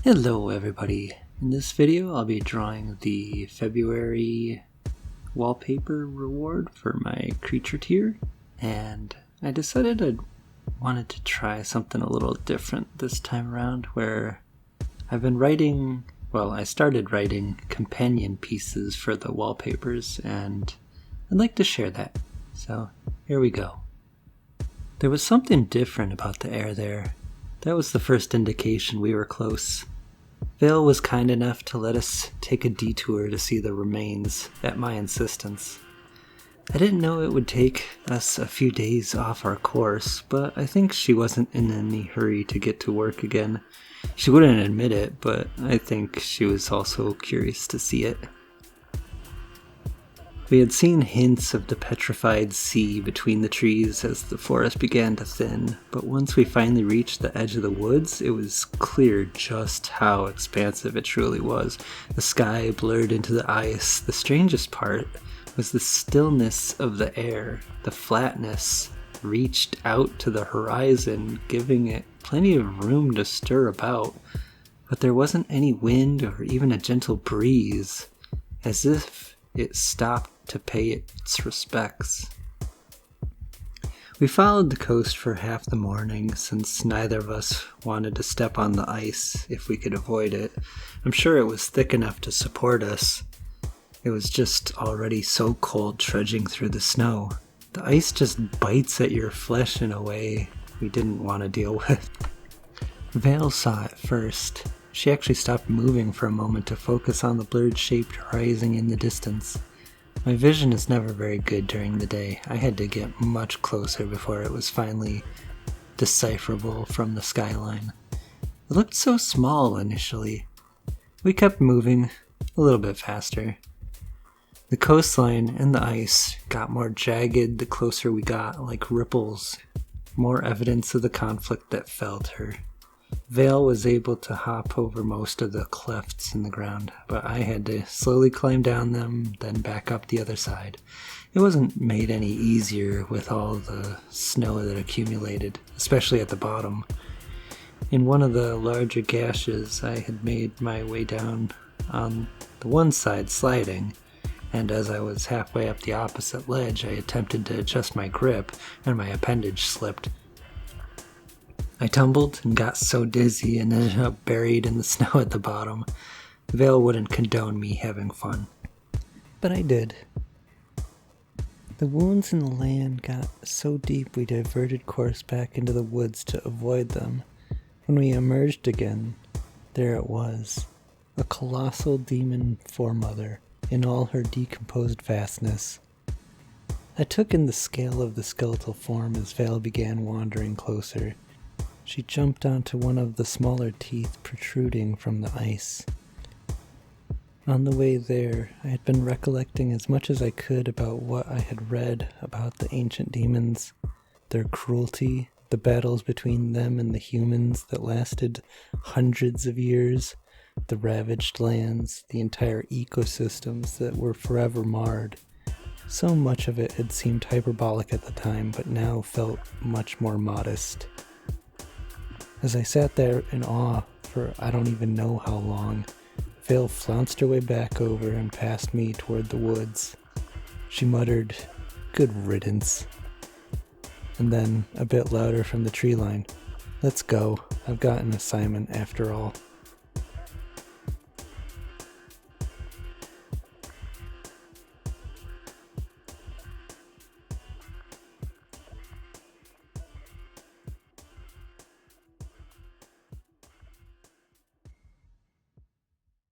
Hello everybody. In this video I'll be drawing the February wallpaper reward for my creature tier, and I decided I wanted to try something a little different this time around where I've been I started writing companion pieces for the wallpapers, and I'd like to share that. So here we go. There was something different about the air there. That was the first indication we were close. Vale was kind enough to let us take a detour to see the remains, at my insistence. I didn't know it would take us a few days off our course, but I think she wasn't in any hurry to get to work again. She wouldn't admit it, but I think she was also curious to see it. We had seen hints of the petrified sea between the trees as the forest began to thin, but once we finally reached the edge of the woods, it was clear just how expansive it truly was. The sky blurred into the ice. The strangest part was the stillness of the air. The flatness reached out to the horizon, giving it plenty of room to stir about, but there wasn't any wind or even a gentle breeze, as if it stopped to pay its respects. We followed the coast for half the morning, since neither of us wanted to step on the ice if we could avoid it. I'm sure it was thick enough to support us. It was just already so cold trudging through the snow. The ice just bites at your flesh in a way we didn't want to deal with. Vale saw it first. She actually stopped moving for a moment to focus on the blurred-shaped horizon in the distance. My vision is never very good during the day. I had to get much closer before it was finally decipherable from the skyline. It looked so small initially. We kept moving a little bit faster. The coastline and the ice got more jagged the closer we got, like ripples, more evidence of the conflict that felled her. Vale was able to hop over most of the clefts in the ground, but I had to slowly climb down them, then back up the other side. It wasn't made any easier with all the snow that accumulated, especially at the bottom. In one of the larger gashes, I had made my way down on the one side sliding, and as I was halfway up the opposite ledge, I attempted to adjust my grip, and my appendage slipped. I tumbled and got so dizzy and ended up buried in the snow at the bottom. Vale wouldn't condone me having fun, but I did. The wounds in the land got so deep we diverted course back into the woods to avoid them. When we emerged again, there it was, a colossal demon foremother in all her decomposed vastness. I took in the scale of the skeletal form as Vale began wandering closer. She jumped onto one of the smaller teeth protruding from the ice. On the way there, I had been recollecting as much as I could about what I had read about the ancient demons, their cruelty, the battles between them and the humans that lasted hundreds of years, the ravaged lands, the entire ecosystems that were forever marred. So much of it had seemed hyperbolic at the time, but now felt much more modest. As I sat there in awe for I don't even know how long, Vale flounced her way back over and past me toward the woods. She muttered, "Good riddance." And then, a bit louder from the tree line, "Let's go. I've got an assignment after all."